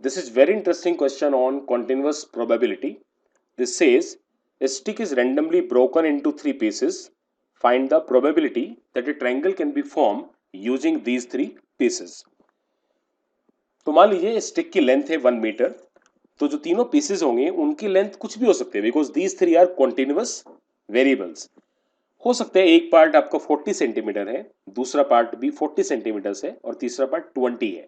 This is very interesting question on continuous probability. This says a stick is randomly broken into three pieces. Find the probability that a triangle can be formed using these three pieces. तो मान लीजिए stick की length है 1 metre, तो जो तीनों pieces होंगे उनकी लेंथ कुछ भी हो सकते हैं because these three are continuous variables. हो सकता है एक पार्ट आपका 40 सेंटीमीटर है, दूसरा पार्ट भी 40 सेंटीमीटर है और तीसरा पार्ट 20 है.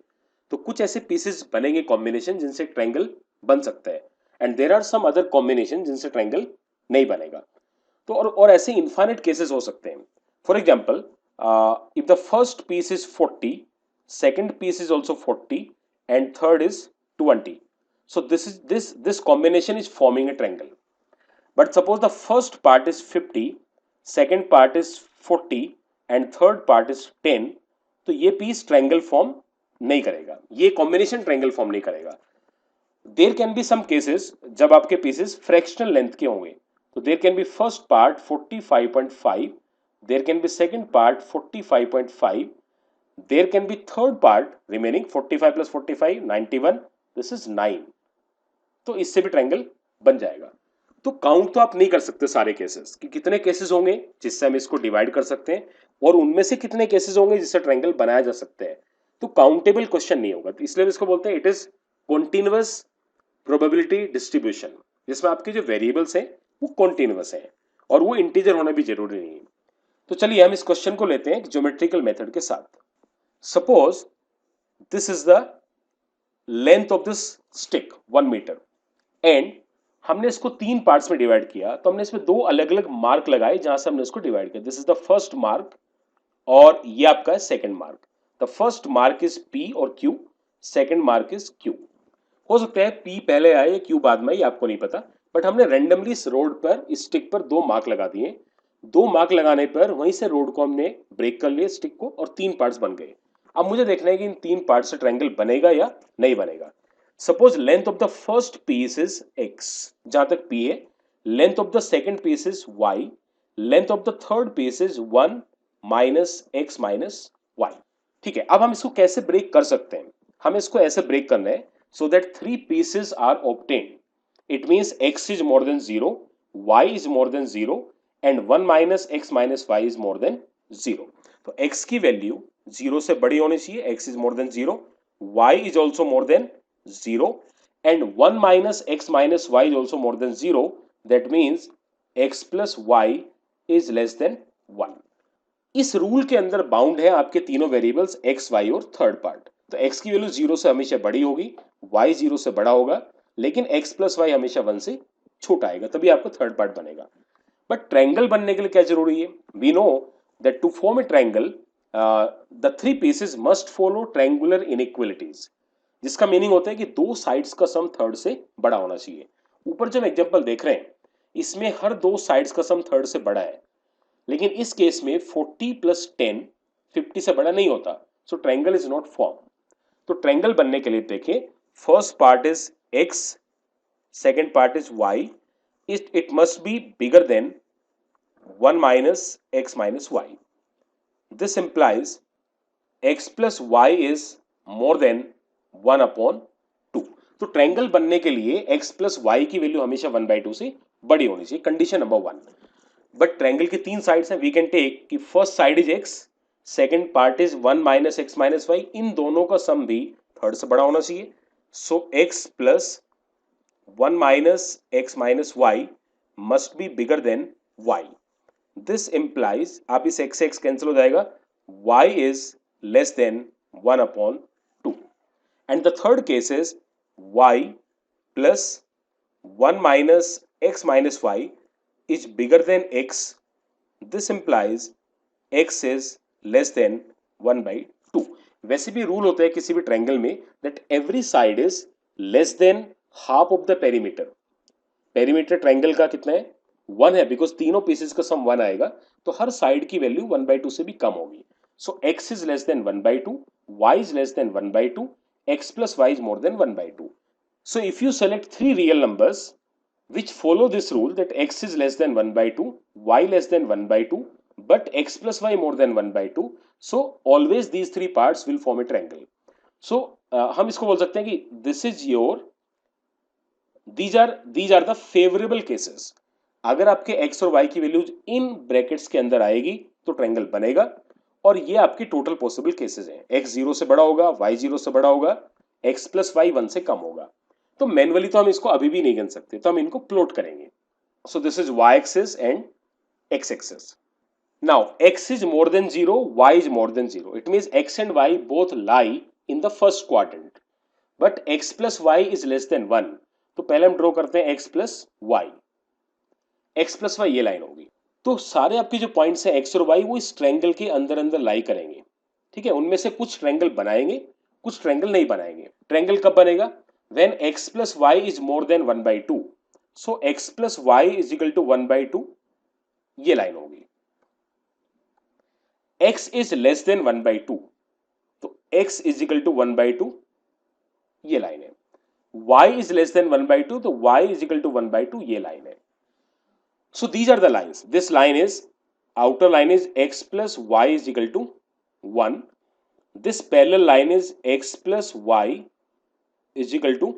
तो कुछ ऐसे पीसेस बनेंगे कॉम्बिनेशन जिनसे ट्रायंगल बन सकता है and there are some other combination जिनसे ट्रायंगल नहीं बनेगा. तो और ऐसे इनफाइनाइट केसेस हो सकते हैं. For example, if the first piece is 40, second piece is also 40 and third is 20. So this combination is forming a triangle. But suppose the first part is 50, second part is 40 and third part is 10, तो ये piece triangle form नहीं करेगा, ये combination triangle form नहीं करेगा. There can be some cases जब आपके pieces fractional length के होंगे. तो there can be first part 45.5, there can be second part 45.5, there can be third part remaining 45 plus 45 91, this is 9. तो इससे भी ट्रायंगल बन जाएगा. तो काउंट तो आप नहीं कर सकते सारे केसेस कि कितने केसेस होंगे जिससे हम इसको डिवाइड कर सकते हैं और उनमें से कितने केसेस होंगे जिससे ट्रायंगल बनाया जा सकता है. तो काउंटेबल क्वेश्चन नहीं होगा, तो इसलिए इसको बोलते हैं it is continuous probability distribution, जिसमें आपके जो वेरिएबल्स हैं वो कॉन्टिन्यूअस हैं और वो इंटीजर होना भी जरूरी नहीं है. तो चलिए हम इस क्वेश्चन को लेते हैं ज्योमेट्रिकल मेथड के साथ. Suppose this is the length of this stick 1 metre and हमने इसको तीन पार्ट्स में डिवाइड किया. तो हमने इसमें दो अलग अलग मार्क लगाए जहां से हमने इसको डिवाइड किया. This is the first mark और ये आपका है second mark. The first mark is P और Q, second mark is Q. हो सकता है P पहले आए या Q बाद में, ये आपको नहीं पता, बट हमने रेंडमली इस रोड पर इस स्टिक पर दो मार्क लगा दिए. दो मार्क लगाने पर वहीं से रोड को हमने ब्रेक कर लिया स्टिक को और तीन पार्ट्स बन गए. अब मुझे देखना है कि इन तीन पार्ट से ट्रायंगल बनेगा या नहीं बनेगा. Suppose length of the first piece is x, जहां तक p है. Length of the second piece is y, length of the third piece is 1 minus x minus y. ठीक है, अब हम इसको कैसे ब्रेक कर सकते हैं. हमें इसको ऐसे ब्रेक करना है so that three pieces are obtained. It means x is more than 0, y is more than 0 and 1 minus x minus y is more than 0. तो x की वैल्यू 0 से बड़ी होनी चाहिए, x is more than 0, y is also more than 0 and 1 minus x minus y is also more than 0. That means x plus y is less than 1. इस rule के अंदर bound है आपके तीनों वेरिएबल्स x, y और third part. तो x की value 0 से हमेशा बड़ी होगी, y 0 से बड़ा होगा, लेकिन x प्लस y हमेशा 1 से छोटा आएगा, तभी आपको थर्ड पार्ट बनेगा. बट ट्रायंगल बनने के लिए क्या जरूरी है. We know that to form a triangle the three pieces must follow triangular inequalities, जिसका मीनिंग होता है कि दो साइड्स का सम थर्ड से बड़ा होना चाहिए. ऊपर जो हम एग्जांपल देख रहे हैं इसमें हर दो साइड्स का सम थर्ड से बड़ा है, लेकिन इस केस में 40 प्लस 10 50 से बड़ा नहीं होता. सो ट्रायंगल इज नॉट फॉर्म. तो ट्रायंगल बनने के लिए देखिए, first part is x, second part is y, it must be bigger than 1 minus x minus y. This implies x plus y is more than 1 upon 2. तो triangle बनने के लिए x plus y की value हमेशा 1/2 से बड़ी होनी चाहिए, कंडीशन नंबर 1. बट ट्रायंगल की तीन साइड्स हैं. वी कैन टेक कि first side is x, second part is 1 minus x minus y, इन दोनों का सम भी थर्ड से बड़ा होना चाहिए. सो x plus 1 minus x minus y must be bigger than y. This implies, आप इस x से x कैंसिल हो जाएगा, y is less than 1 upon 2. And the third case is y plus 1 minus x minus y is bigger than x. This implies x is less than 1/2. वैसे भी rule होता है किसी भी ट्रायंगल में that every side is less than half of the perimeter. Perimeter triangle का कितना है 1 है, बिकॉज तीनों पीसेस का सम 1 आएगा, तो हर साइड की वैल्यू 1/2 से भी कम होगी. सो x is less than 1/2, y is less than 1/2, x plus y is more then 1/2. So if you select three real numbers which follow this rule that x is less than 1/2, y less than 1/2, but x plus y more than 1/2, so always these three parts will form a triangle. So हम इसको बोल सकते हैं कि this is your, these are the favourable cases. अगर आपके x और Y की वैल्यूज इन ब्रैकेट्स के अंदर आएगी तो ट्रायंगल बनेगा, और ये आपकी टोटल पॉसिबल केसेस हैं। एक्स 0 से बड़ा होगा, वाई 0 से बड़ा होगा, एक्स प्लस वाई 1 से कम होगा। तो मैनुअली तो हम इसको अभी भी नहीं गिन सकते, तो हम इनको प्लॉट करेंगे। So this is y axis and x axis. Now x is more than 0, y is more than 0. It means x and y both lie in the first quadrant. But x plus y is less than 1. तो पहले हम draw करते हैं x plus y. x plus y ये line होगी। तो सारे आपके जो पॉइंट्स हैं x और y वो इस ट्रायंगल के अंदर अंदर लाई करेंगे। ठीक है, उनमें से कुछ ट्रायंगल बनाएंगे, कुछ ट्रायंगल नहीं बनाएंगे। ट्रायंगल कब बनेगा? When x plus y is more than 1/2. So x plus y is equal to 1/2, ये लाइन होगी। x is less than 1/2, तो x is equal to 1/2, ये लाइन है। y is less than 1/2, तो y is equal to 1/2, ये line है। So these are the lines. This line is, outer line is x plus y is equal to 1. This parallel line is x plus y is equal to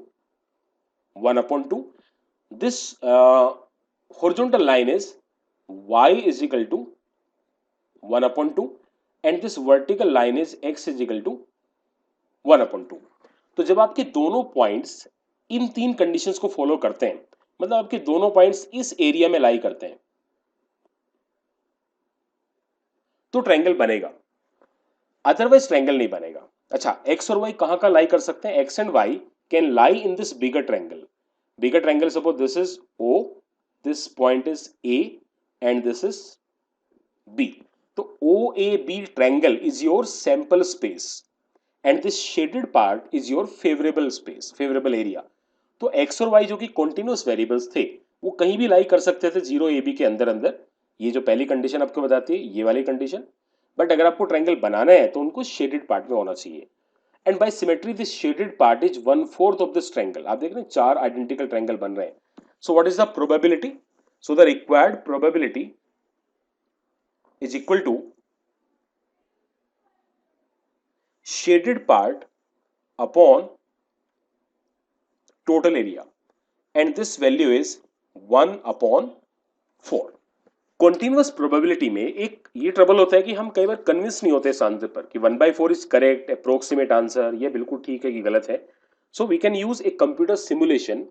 1/2. This horizontal line is y is equal to 1/2, and this vertical line is x is equal to 1/2. तो जब आपके दोनों points in तीन conditions को follow करते हैं, मतलब आपके दोनों पॉइंट्स इस एरिया में लाई करते हैं, तो ट्रायंगल बनेगा, अदरवाइज ट्रायंगल नहीं बनेगा। अच्छा, एक्स और वाई कहां कहां लाई कर सकते हैं? X and Y can lie in this bigger triangle. Bigger triangle, suppose this is O, this point is A and this is B. तो O A B triangle is your sample space and this shaded part is your favourable space, favourable area. तो X और Y जो कि continuous variables थे, वो कहीं भी लाई कर सकते थे 0 ए बी के अंदर अंदर। ये जो पहली कंडीशन आपको बताती है, ये वाली कंडीशन। बट अगर आपको ट्रायंगल बनाना है तो उनको शेडेड पार्ट में होना चाहिए। And by symmetry this shaded part is 1/4 of this triangle. आप देख रहे हैं 4 आइडेंटिकल ट्रायंगल बन रहे हैं। So what is the probability? So the required probability is equal to shaded part upon total area, and this value is 1/4. Continuous probability में एक ये ट्रबल होता है कि हम कई बार कन्विंस नहीं होते इस आंसर पर कि 1/4 इज करेक्ट, अप्रोक्सीमेट आंसर, ये बिल्कुल ठीक है कि गलत है। So we can use a computer simulation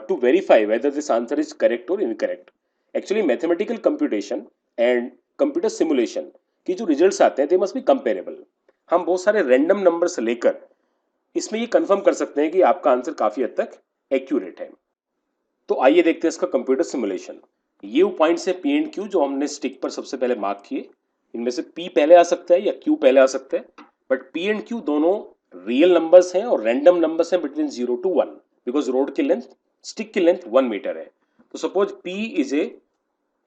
to verify whether this answer is correct और incorrect. Actually mathematical computation and computer simulation की जो रिजल्ट्स आते हैं दे मस्ट बी कंपेरेबल। हम बहुत सारे रैंडम नंबर से लेकर इसमें ये कंफर्म कर सकते हैं कि आपका आंसर काफी हद तक एक्यूरेट है। तो आइए देखते हैं इसका कंप्यूटर सिमुलेशन। ये वो पॉइंट्स है पी एंड क्यू जो हमने स्टिक पर सबसे पहले मार्क किए। इनमें से पी पहले आ सकता है या क्यू पहले आ सकता है, बट पी एंड क्यू दोनों रियल नंबर्स हैं और रैंडम नंबर्स हैं बिटवीन 0 to 1, बिकॉज रोड की लेंथ, स्टिक की लेंथ 1 मीटर है। तो suppose p is a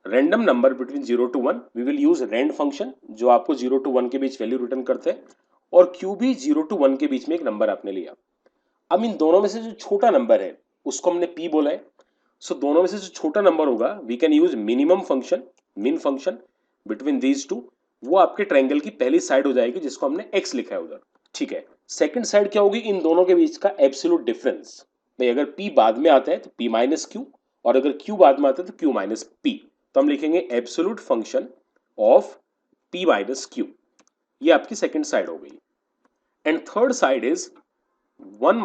random number between 0 to 1, we will use rand function जो आपको 0 to 1 के बीच वैल्यू रिटर्न करते हैं, और क्यू भी 0 to 1 के बीच में एक नंबर आपने लिया। अब इन दोनों में से जो छोटा नंबर है उसको हमने पी बोला है। सो दोनों में से जो छोटा नंबर होगा we can use minimum function, min function between these two. वो आपके ट्रायंगल की पहली साइड हो जाएगी जिसको हमने एक्स लिखा है उधर। ठीक है, सेकंड साइड क्या होगी? इन दोनों के बीच का एब्सोल्यूट डिफरेंस। भाई अगर पी बाद में आता है तो पी माइनस क्यू, और अगर क्यू बाद में आता है तो क्यू माइनस पी। तो हम लिखेंगे absolute function of P minus Q. ये आपकी सेकंड साइड हो गई। And third side is 1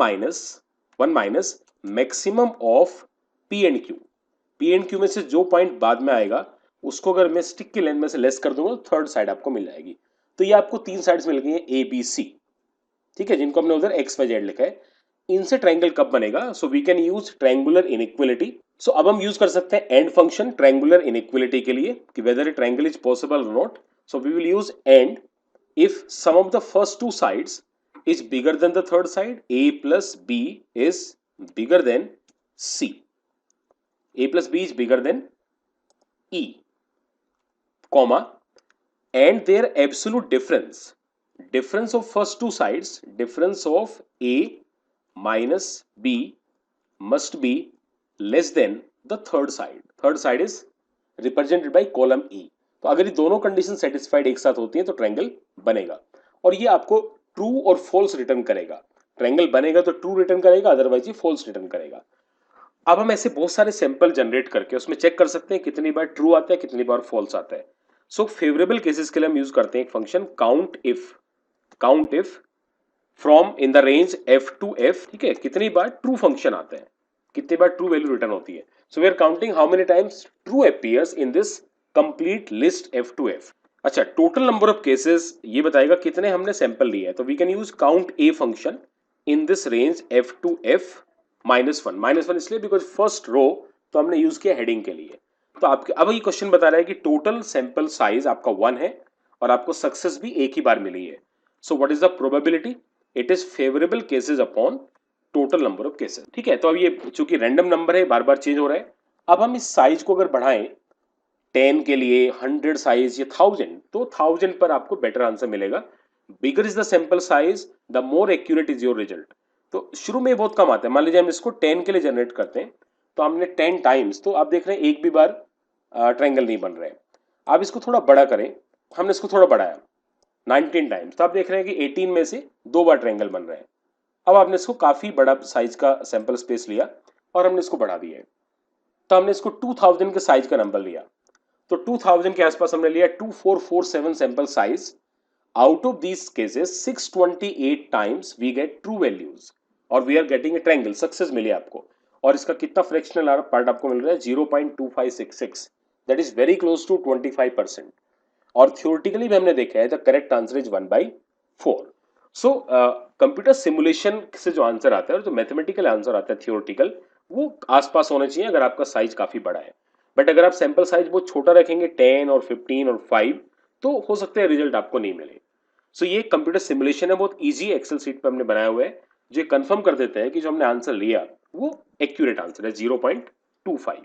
minus maximum of P and Q. P and Q में से जो पॉइंट बाद में आएगा उसको अगर मैं स्टिक की लेंथ में से लेस कर दूंगा तो थर्ड साइड आपको मिल जाएगी। तो ये आपको तीन साइड्स मिल गई हैं ए बी सी, ठीक है, जिनको हमने उधर एक्स वाई जेड लिखा है। इनसे ट्रायंगल कब बनेगा? So we can use triangular inequality. So अब हम यूज कर सकते हैं एंड फंक्शन ट्रायंगुलर इनइक्वालिटी के लिए कि whether a triangle is possible और not. So we will use and if sum of the first two sides is bigger than the third side, a plus b is bigger than c, a plus b is bigger than e, comma, and their absolute difference of first two sides, difference of a minus b must be less than the third side is represented by column e। तो अगर ये दोनों condition satisfied एक साथ होती हैं तो triangle बनेगा, और ये आपको ट्रू और फॉल्स रिटर्न करेगा। ट्रायंगल बनेगा तो ट्रू रिटर्न करेगा, अदरवाइज ये फॉल्स रिटर्न करेगा। अब हम ऐसे बहुत सारे सैंपल जनरेट करके उसमें चेक कर सकते हैं कितनी बार ट्रू आता है, कितनी बार फॉल्स आता है। सो फेवरेबल केसेस के लिए हम यूज करते हैं एक function count if from in the range f to f, ठीक है, कितनी बार ट्रू फंक्शन आता है, कितनी बार ट्रू वैल्यू रिटर्न होती है। So we are counting how many times true appears in this complete list f to f। अच्छा, total number of cases ये बताएगा कितने हमने सैंपल लिए हैं, तो we can use count a function in this range f to f -1 इसलिए because first row तो हमने यूज किया हेडिंग के लिए। तो आपके अब ये क्वेश्चन बता रहा है कि टोटल सैंपल साइज आपका 1 है और आपको सक्सेस भी एक ही बार मिली है। सो what is the probability? It is favourable cases upon total number of cases, ठीक है। तो अब ये चूंकि रैंडम नंबर है, बार बार चेंज हो रहा है। अब हम इस साइज को अगर बढ़ाएं 10 के लिए 100 साइज या 1000, तो 1000 पर आपको बेटर आंसर मिलेगा। Bigger is the sample size the more accurate is your result. तो शुरू में बहुत कम आता है, मान लीजिए हम इसको 10 के लिए जनरेट करते हैं तो हमने 10 टाइम्स, तो आप देख रहे हैं एक भी बार ट्रायंगल नहीं बन रहा है। आप इसको थोड़ा बड़ा करें, हमने इसको थोड़ा बढ़ाया 19 टाइम्स, तो आप देख रहे हैं कि 18 में से 2 बार ट्रायंगल बन रहा है। अब आपने इसको काफी बड़ा साइज का सैंपल स्पेस लिया और हमने इसको बढ़ा दिया है, तो हमने इसको 2000 के साइज का नंबर लिया, तो 2000 के आसपास हमने लिया 2447 sample size. Out of these cases 628 times we get true values और we are getting a triangle, success मिली आपको। और इसका कितना फ्रैक्शनल पार्ट आपको मिल रहा है? 0.2566, that is very close to 25%। और थियोरेटिकली भी हमने देखा है the correct answer is 1/4। So computer simulation से जो आंसर आता है और जो मैथमेटिकल आंसर आता है थियोरेटिकल, वो आसपास होना चाहिए अगर आपका साइज काफी बड़ा है। बट अगर आप सैंपल साइज बहुत छोटा रखेंगे 10 और 15 और 5, तो हो सकता है रिजल्ट आपको नहीं मिले। सो ये कंप्यूटर सिमुलेशन है, बहुत इजी एक्सेल शीट पे हमने बनाया हुआ है जो कंफर्म कर देता है कि जो हमने आंसर लिया वो एक्यूरेट आंसर है 0.25।